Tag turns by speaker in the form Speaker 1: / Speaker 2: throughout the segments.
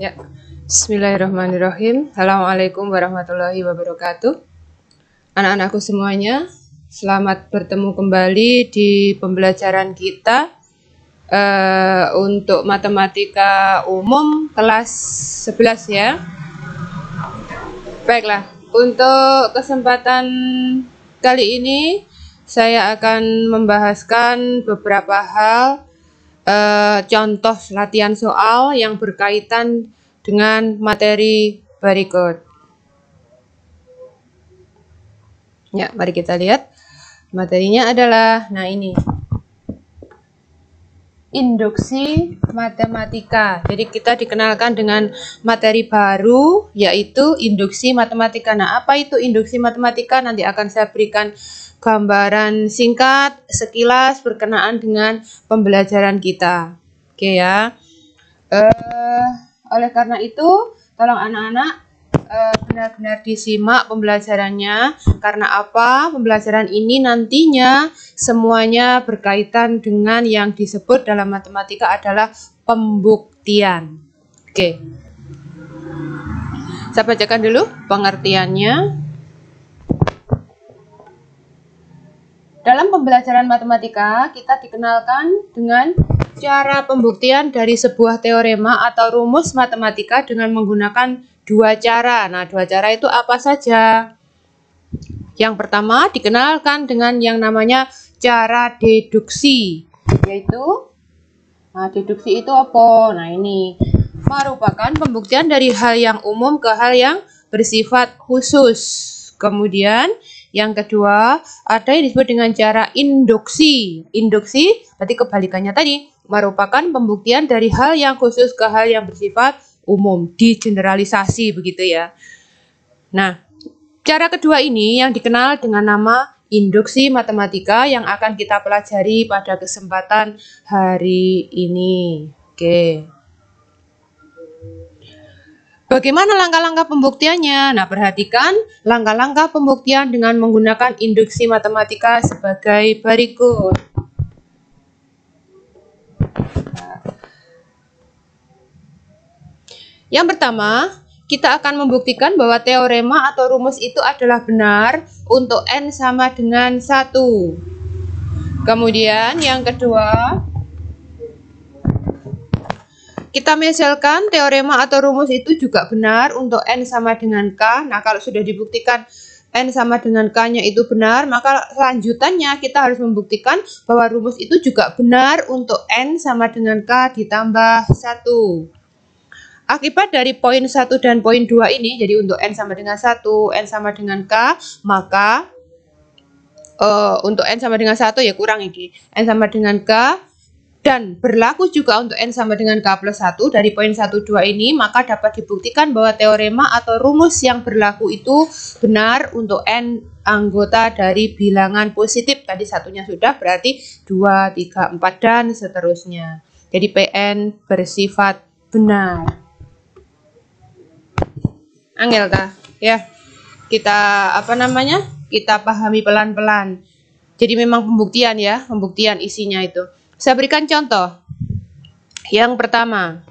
Speaker 1: Ya, Bismillahirrahmanirrahim. Assalamualaikum warahmatullahi wabarakatuh. Anak-anakku semuanya, selamat bertemu kembali di pembelajaran kita untuk matematika umum kelas 11 ya. Baiklah, untuk kesempatan kali ini saya akan membahaskan beberapa hal contoh latihan soal yang berkaitan dengan materi berikut. Ya, mari kita lihat. Materinya adalah, nah ini, induksi matematika. Jadi kita dikenalkan dengan materi baru, yaitu induksi matematika. Nah, apa itu induksi matematika? Nanti akan saya berikan gambaran singkat sekilas berkenaan dengan pembelajaran kita. Oke ya. Oleh karena itu, tolong anak-anak benar-benar disimak pembelajarannya. Karena apa? Pembelajaran ini nantinya semuanya berkaitan dengan yang disebut dalam matematika adalah pembuktian. Oke. Saya bacakan dulu pengertiannya. Dalam pembelajaran matematika, kita dikenalkan dengan cara pembuktian dari sebuah teorema atau rumus matematika dengan menggunakan dua cara. Nah, dua cara itu apa saja? Yang pertama dikenalkan dengan yang namanya cara deduksi, yaitu, deduksi itu apa? Nah, ini merupakan pembuktian dari hal yang umum ke hal yang bersifat khusus. Kemudian yang kedua, ada yang disebut dengan cara induksi. Induksi berarti kebalikannya tadi, merupakan pembuktian dari hal yang khusus ke hal yang bersifat umum, digeneralisasi begitu ya. Nah, cara kedua ini yang dikenal dengan nama induksi matematika yang akan kita pelajari pada kesempatan hari ini. Oke. Bagaimana langkah-langkah pembuktiannya? Nah, perhatikan langkah-langkah pembuktian dengan menggunakan induksi matematika sebagai berikut. Yang pertama, kita akan membuktikan bahwa teorema atau rumus itu adalah benar untuk n sama dengan 1. Kemudian yang kedua, kita misalkan teorema atau rumus itu juga benar untuk n sama dengan k. Nah, kalau sudah dibuktikan n sama dengan k-nya itu benar, maka lanjutannya kita harus membuktikan bahwa rumus itu juga benar untuk n sama dengan k ditambah 1. Akibat dari poin 1 dan poin 2 ini, jadi untuk n sama dengan 1, n sama dengan k, maka untuk n sama dengan 1 ya kurang ini, n sama dengan k, dan berlaku juga untuk n sama dengan k plus 1 dari poin 1, 2 ini, maka dapat dibuktikan bahwa teorema atau rumus yang berlaku itu benar untuk n anggota dari bilangan positif. Tadi satunya sudah, berarti 2, 3, 4, dan seterusnya. Jadi Pn bersifat benar. Angel kah? Ya, kita kita pahami pelan-pelan. Jadi memang pembuktian ya, pembuktian isinya itu. Saya berikan contoh. Yang pertama,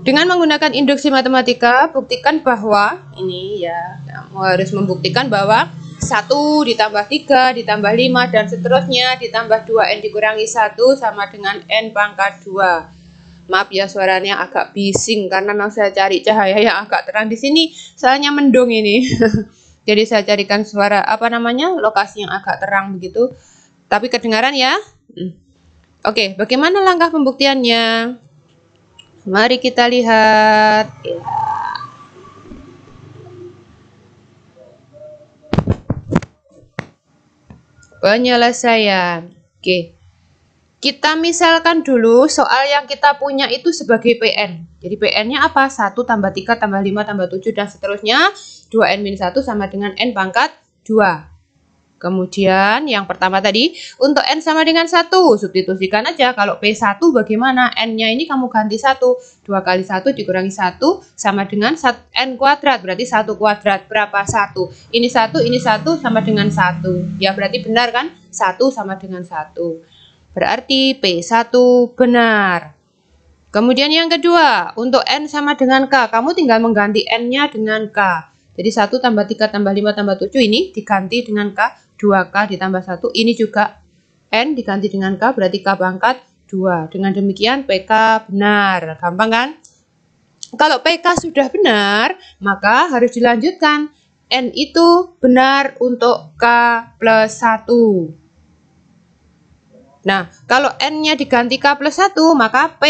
Speaker 1: dengan menggunakan induksi matematika, buktikan bahwa ini ya, kamu harus membuktikan bahwa 1 ditambah 3 ditambah 5 dan seterusnya ditambah 2n dikurangi 1 sama dengan n pangkat 2. Maaf ya, suaranya agak bising karena memang saya cari cahaya yang agak terang di sini. Soalnya mendung ini. Jadi saya carikan suara lokasi yang agak terang begitu. Tapi kedengaran ya? Oke, bagaimana langkah pembuktiannya? Mari kita lihat. Penyelesaian. Oke. Kita misalkan dulu soal yang kita punya itu sebagai PN. Jadi PN-nya apa? 1 tambah 3 tambah 5 tambah 7 dan seterusnya. 2n-1 sama dengan n pangkat 2. Kemudian yang pertama tadi, untuk n sama dengan 1, substitusikan aja. Kalau P1 bagaimana? N-nya ini kamu ganti 1. 2 kali 1 dikurangi 1 sama dengan n kuadrat. Berarti 1 kuadrat berapa? 1. Ini 1 sama dengan 1. Ya berarti benar kan? 1 sama dengan 1. Berarti P1 benar. Kemudian yang kedua, untuk N sama dengan K, kamu tinggal mengganti N-nya dengan K. Jadi 1 tambah 3 tambah 5 tambah 7 ini diganti dengan K, 2K ditambah 1. Ini juga N diganti dengan K, berarti K pangkat 2. Dengan demikian PK benar. Gampang kan? Kalau PK sudah benar, maka harus dilanjutkan. N itu benar untuk K plus 1. Nah, kalau N-nya diganti K plus 1, maka P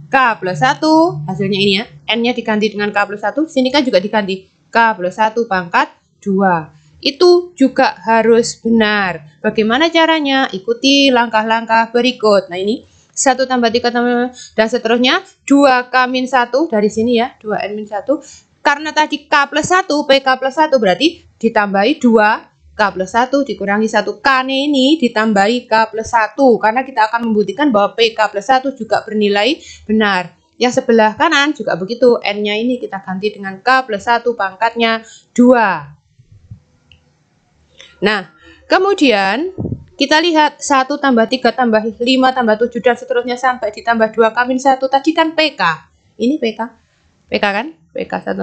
Speaker 1: K plus 1, hasilnya ini ya, N-nya diganti dengan K plus 1, sini kan juga diganti K plus 1 pangkat 2. Itu juga harus benar. Bagaimana caranya? Ikuti langkah-langkah berikut. Nah ini, 1 tambah 3 tambah, dan seterusnya, 2K min 1, dari sini ya, 2N min 1. Karena tadi K plus 1, PK plus 1, berarti ditambahi 2, K plus 1 dikurangi 1. K ini ditambahi K plus 1. Karena kita akan membuktikan bahwa PK plus 1 juga bernilai benar. Yang sebelah kanan juga begitu. N-nya ini kita ganti dengan K plus 1 pangkatnya 2. Nah, kemudian kita lihat 1 tambah 3 tambah 5 tambah 7 dan seterusnya sampai ditambah 2K min 1. Tadi kan PK. Ini PK. PK kan? PK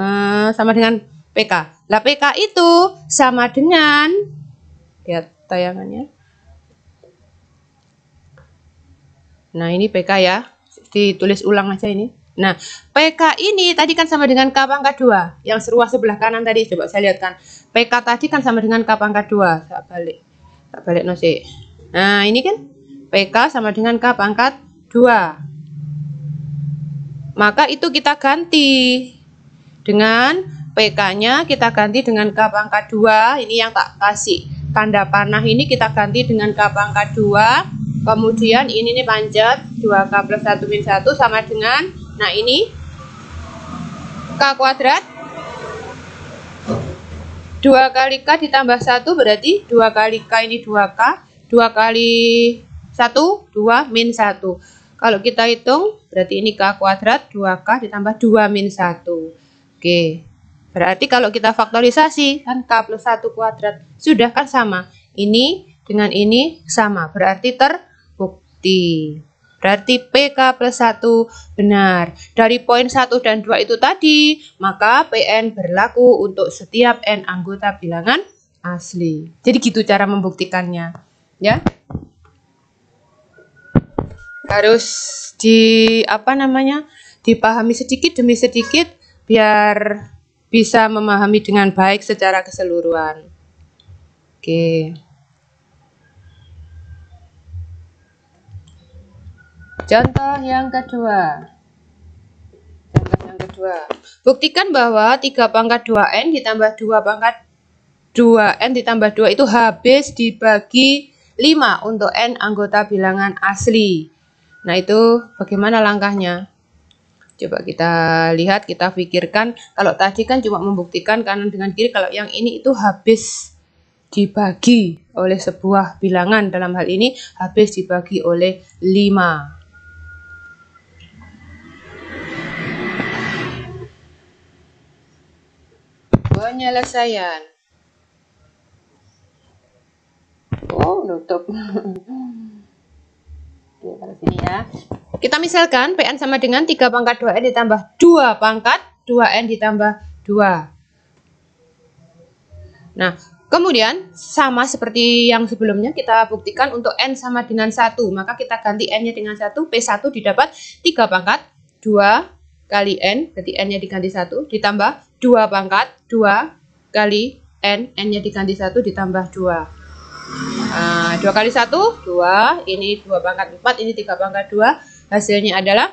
Speaker 1: sama dengan PK. Lah PK itu sama dengan, lihat tayangannya. Nah ini PK ya, ditulis ulang aja ini. Nah PK ini tadi kan sama dengan K pangkat 2. Yang ruas sebelah kanan tadi, coba saya lihatkan. PK tadi kan sama dengan K pangkat 2. Tak balik no sih. Nah ini kan PK sama dengan K pangkat 2. Maka itu kita ganti dengan PK-nya kita ganti dengan K pangkat 2. Ini yang tak kasih tanda panah ini kita ganti dengan K pangkat 2. Kemudian ini nih panjat 2K plus 1 min 1 sama dengan, nah ini K kuadrat 2 kali K ditambah 1 berarti 2 kali K ini 2K, 2 kali 1 2 min 1. Kalau kita hitung berarti ini K kuadrat 2K ditambah 2 min 1. Oke. Berarti kalau kita faktorisasi kan K plus 1 kuadrat sudah kan sama. Ini dengan ini sama. Berarti terbukti. Berarti PK plus 1 benar. Dari poin 1 dan 2 itu tadi, maka PN berlaku untuk setiap N anggota bilangan asli. Jadi gitu cara membuktikannya. Ya. Harus dipahami sedikit demi sedikit biar bisa memahami dengan baik secara keseluruhan. Oke. Contoh yang kedua. Buktikan bahwa 3 pangkat 2N ditambah 2 pangkat 2N ditambah 2 itu habis dibagi 5 untuk N anggota bilangan asli. Nah itu bagaimana langkahnya? Coba kita lihat, kita pikirkan. Kalau tadi kan cuma membuktikan kanan dengan kiri, kalau yang ini itu habis dibagi oleh sebuah bilangan. Dalam hal ini habis dibagi oleh 5. Penyelesaian. Oh, nutup. Oke, taruh sini ya. Kita misalkan PN sama dengan 3 pangkat 2N ditambah 2 pangkat 2N ditambah 2. Nah, kemudian sama seperti yang sebelumnya kita buktikan untuk N sama dengan 1. Maka kita ganti N-nya dengan 1. P1 didapat 3 pangkat 2 kali N. Berarti N-nya diganti 1. Ditambah 2 pangkat 2 kali N. N-nya diganti 1 ditambah 2. 2 kali 1, 2, ini 2 pangkat 4, ini 3 pangkat 2, hasilnya adalah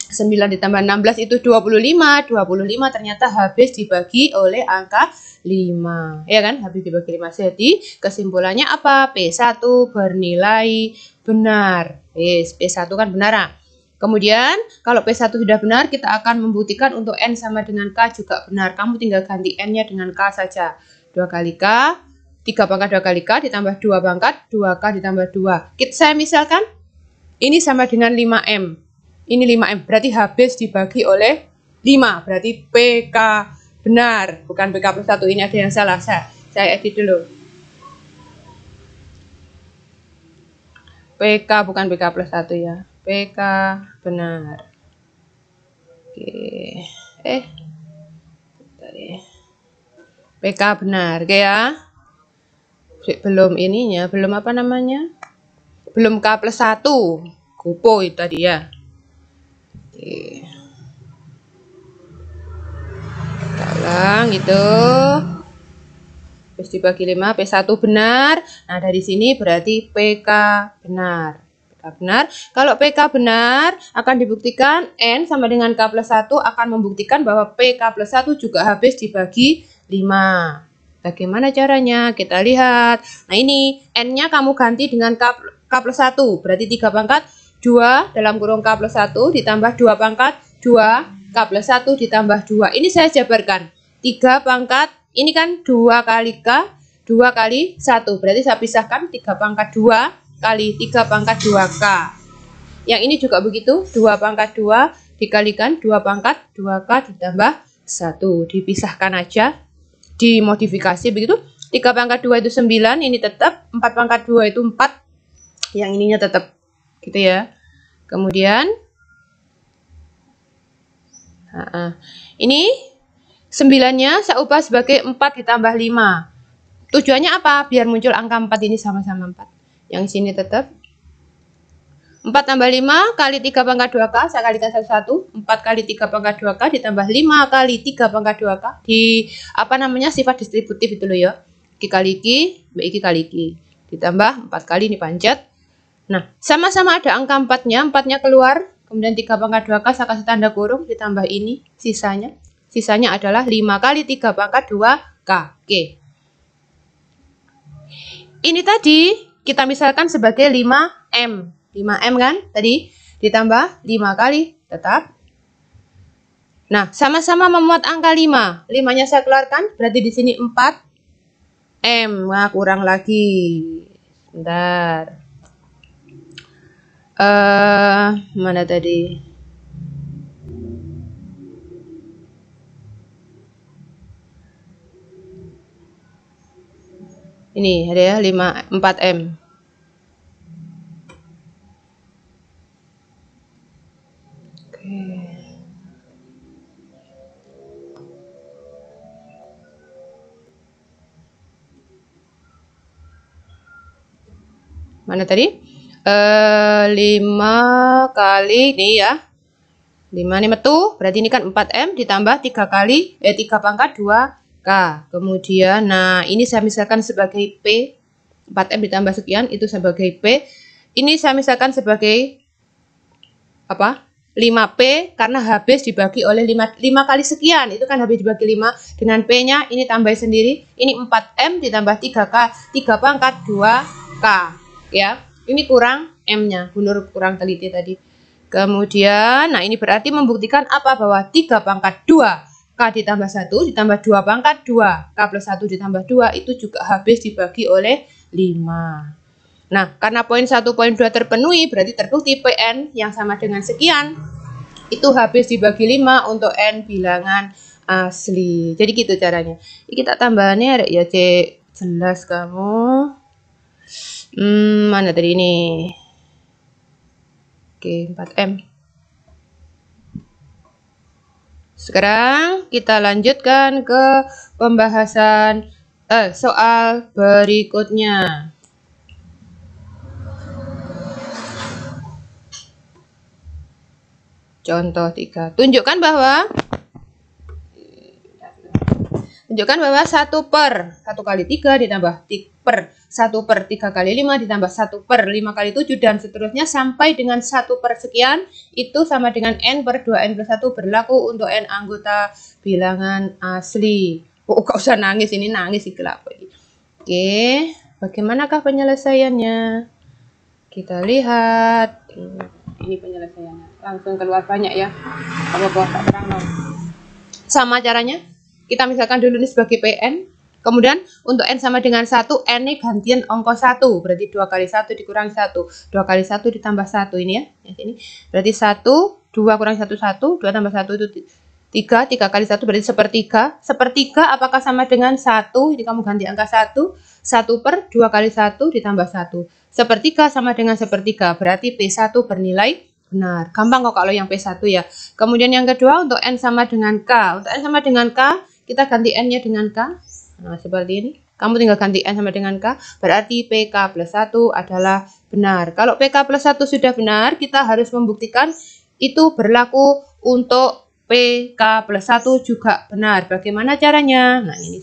Speaker 1: 9 ditambah 16 itu 25, 25 ternyata habis dibagi oleh angka 5, ya kan, habis dibagi 5, jadi kesimpulannya apa? P1 bernilai benar, P1 kan benar. Kemudian kalau P1 sudah benar, kita akan membuktikan untuk N sama dengan K juga benar, kamu tinggal ganti N-nya dengan K saja, 2 kali K, 3 pangkat 2 kali K ditambah 2 pangkat 2K ditambah 2. Saya misalkan ini sama dengan 5M. Ini 5M, berarti habis dibagi oleh 5. Berarti PK benar, bukan PK plus 1. Ini ada yang salah, saya edit dulu. PK bukan PK plus 1 ya. PK benar. Oke. Bentar ya. PK benar, oke ya. Belum ininya, belum apa namanya? Belum K plus 1. Kupo itu tadi ya. Oke. Ulang gitu. Terus dibagi 5, P1 benar. Nah, dari sini berarti PK benar. PK benar. Kalau PK benar, akan dibuktikan N sama dengan K plus 1 akan membuktikan bahwa PK plus 1 juga habis dibagi 5. Bagaimana caranya? Kita lihat. Nah, ini N-nya kamu ganti dengan K plus 1. Berarti 3 pangkat 2 dalam kurung K plus 1 ditambah 2 pangkat 2 K plus 1 ditambah 2. Ini saya jabarkan. 3 pangkat, ini kan 2 kali K, 2 kali 1. Berarti saya pisahkan 3 pangkat 2 kali 3 pangkat 2K. Yang ini juga begitu, 2 pangkat 2 dikalikan 2 pangkat 2K ditambah 1. Dipisahkan aja, dimodifikasi begitu. 3 pangkat 2 itu 9, ini tetap. 4 pangkat 2 itu 4, yang ininya tetap. Gitu ya. Kemudian, ini 9-nya saya ubah sebagai 4 ditambah 5. Tujuannya apa? Biar muncul angka 4 ini sama-sama 4. Yang sini tetap 4 tambah 5 kali 3 pangkat 2K, saya kalikan satu-satu. 4 kali 3 pangkat 2K ditambah 5 kali 3 pangkat 2K. Di apa namanya, sifat distributif itu loh ya. Ki kali Ki, Ki kali Ki. Ditambah 4 kali ini panjat. Nah, sama-sama ada angka 4-nya. 4-nya keluar. Kemudian 3 pangkat 2K saya kasih tanda kurung. Ditambah ini sisanya. Sisanya adalah 5 kali 3 pangkat 2K. Oke. Ini tadi kita misalkan sebagai 5M. 5M kan tadi, ditambah 5 kali tetap. Nah, sama-sama memuat angka 5. 5-nya saya keluarkan, berarti di sini 4M. Nah, kurang lagi. Bentar. Mana tadi? Ini ada ya 4M. Mana tadi? 5 kali ini ya. 5 ini metu, berarti ini kan 4M ditambah 3 kali 3 pangkat 2K. Kemudian nah, ini saya misalkan sebagai P. 4M ditambah sekian itu sebagai P. Ini saya misalkan sebagai apa? 5P karena habis dibagi oleh 5 kali sekian. Itu kan habis dibagi 5 dengan P-nya ini tambah sendiri. Ini 4M ditambah 3K, 3 pangkat 2K. Ya, ini kurang M-nya, Bunur kurang teliti tadi. Kemudian, nah ini berarti membuktikan apa? Bahwa 3 pangkat 2 K ditambah 1 ditambah 2 pangkat 2 K plus 1 ditambah 2 itu juga habis dibagi oleh 5. Nah, karena poin 1, poin 2 terpenuhi, berarti terbukti PN yang sama dengan sekian itu habis dibagi 5 untuk N bilangan asli. Jadi gitu caranya. Ini kita tambahannya ada ya, Cek. Jelas kamu. Mana tadi ini? Oke, 4M. Sekarang kita lanjutkan ke pembahasan soal berikutnya. Contoh 3. Tunjukkan bahwa 1 per 1 kali 3 ditambah per 1 per 3 kali 5 ditambah 1 per 5 kali 7 dan seterusnya sampai dengan 1 per sekian itu sama dengan N per 2N plus 1 berlaku untuk N anggota bilangan asli. Oh, gak usah nangis, ini nangis gelap. Oke, bagaimanakah penyelesaiannya? Kita lihat. Ini penyelesaiannya. Langsung keluar banyak ya. Apa-apa tak terang dong. Sama caranya. Kita misalkan dulu ini sebagai PN. Kemudian untuk N sama dengan 1, N ini gantian ongkos 1. Berarti 2 kali 1 dikurangi 1. 2 kali 1 ditambah 1 ini ya. Ini. Berarti 1, 2 kurangi 1, 1. 2 tambah 1 itu 3. 3 kali 1 berarti sepertiga. Sepertiga apakah sama dengan 1? Jadi kamu ganti angka 1. 1 per 2 kali 1 ditambah 1. Sepertiga sama dengan sepertiga, berarti P1 bernilai benar. Gampang kok kalau yang P1 ya. Kemudian yang kedua untuk N sama dengan K. Untuk N sama dengan K, kita ganti N-nya dengan K. Nah, seperti ini. Kamu tinggal ganti N sama dengan K, berarti PK plus 1 adalah benar. Kalau PK plus 1 sudah benar, kita harus membuktikan itu berlaku untuk PK plus 1 juga benar. Bagaimana caranya? Nah, ini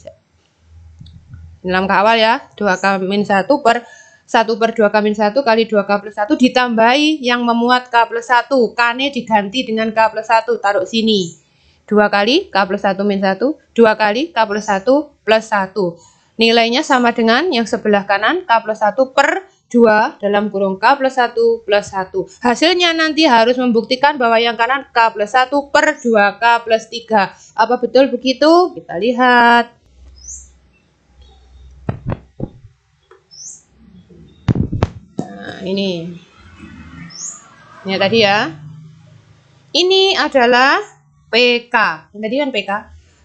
Speaker 1: langkah awal ya, 2K min 1 per 1 per 2K min 1 kali 2K plus 1 ditambahi yang memuat K plus 1. K-nya diganti dengan K plus 1, taruh sini. 2 kali K plus 1 min 1, 2 kali K plus 1 plus 1. Nilainya sama dengan yang sebelah kanan K plus 1 per 2 dalam kurung K plus 1 plus 1. Hasilnya nanti harus membuktikan bahwa yang kanan K plus 1 per 2K plus 3. Apa betul begitu? Kita lihat. Nah, ini tadi ya. Ini adalah PK. Tadi kan PK.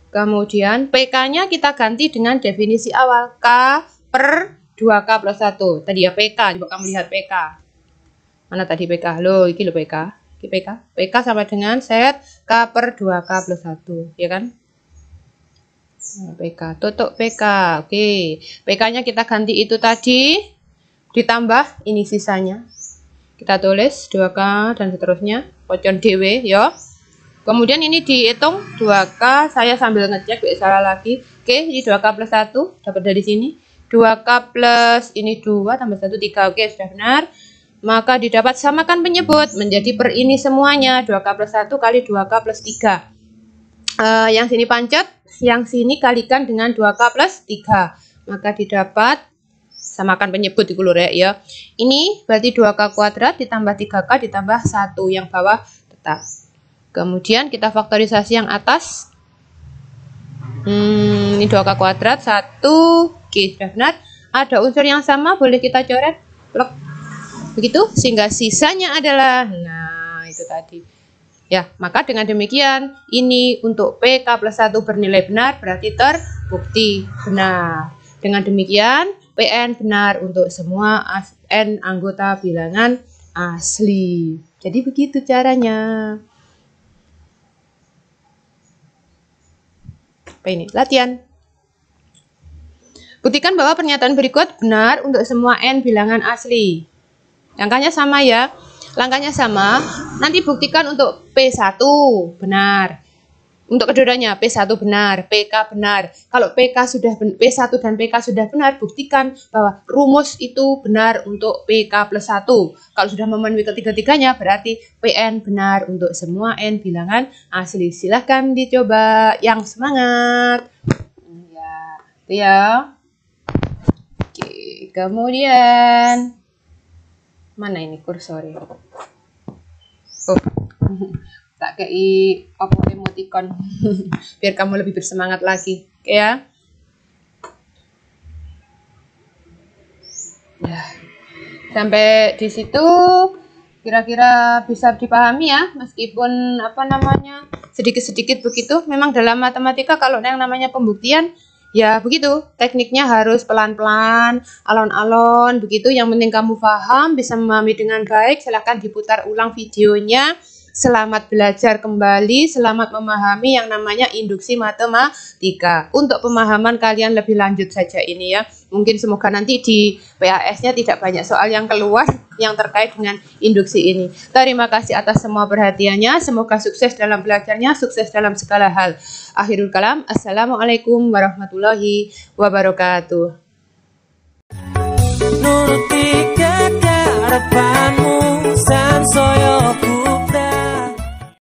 Speaker 1: Kemudian PK-nya kita ganti dengan definisi awal K per 2K plus 1. Tadi ya PK, coba kamu lihat PK. Mana tadi PK? Loh, ini loh PK. Ini PK. PK sama dengan set K per 2K plus 1, ya kan? Nah, PK, tutup PK. Oke, PK-nya kita ganti itu tadi, ditambah ini sisanya. Kita tulis 2K dan seterusnya, pocon DW, ya. Kemudian ini dihitung 2K, saya sambil ngecek, salah lagi. Oke, ini 2K plus 1, dapat dari sini. 2K plus ini 2 tambah 1, 3. Oke, sudah benar. Maka didapat samakan penyebut menjadi per ini semuanya. 2K plus 1 kali 2K plus 3. Yang sini pancet, yang sini kalikan dengan 2K plus 3. Maka didapat samakan penyebut dulu ya. Ini berarti 2K kuadrat ditambah 3K ditambah 1. Yang bawah tetap. Kemudian kita faktorisasi yang atas. Ini 2K kuadrat 1. Oke, sudah benar. Ada unsur yang sama, boleh kita coret. Plek. Begitu, sehingga sisanya adalah, nah itu tadi. Ya, maka dengan demikian, ini untuk PK plus 1 bernilai benar, berarti terbukti benar. Dengan demikian, PN benar untuk semua N anggota bilangan asli. Jadi begitu caranya. Apa ini? Latihan. Buktikan bahwa pernyataan berikut benar untuk semua N bilangan asli. Langkahnya sama ya. Langkahnya sama. Nanti buktikan untuk P1 benar. Untuk kedua-duanya P1 benar, PK benar. Kalau P1 dan PK sudah benar, buktikan bahwa rumus itu benar untuk PK plus 1. Kalau sudah memenuhi ketiga-tiganya, berarti PN benar untuk semua N bilangan asli. Silahkan dicoba. Yang semangat. Ya, itu ya. Oke, kemudian mana ini kursornya? Oh, tak kei apa emoticon biar kamu lebih bersemangat lagi, oke ya? Ya, sampai di situ kira-kira bisa dipahami ya, meskipun apa namanya sedikit-sedikit begitu. Memang dalam matematika kalau yang namanya pembuktian ya begitu, tekniknya harus pelan-pelan, alon-alon begitu. Yang penting kamu paham, bisa memahami dengan baik. Silahkan diputar ulang videonya. Selamat belajar kembali, selamat memahami yang namanya induksi matematika. Untuk pemahaman kalian lebih lanjut saja ini ya. Mungkin semoga nanti di PAS-nya tidak banyak soal yang keluar yang terkait dengan induksi ini. Terima kasih atas semua perhatiannya. Semoga sukses dalam belajarnya, sukses dalam segala hal. Akhirul kalam, assalamualaikum warahmatullahi wabarakatuh.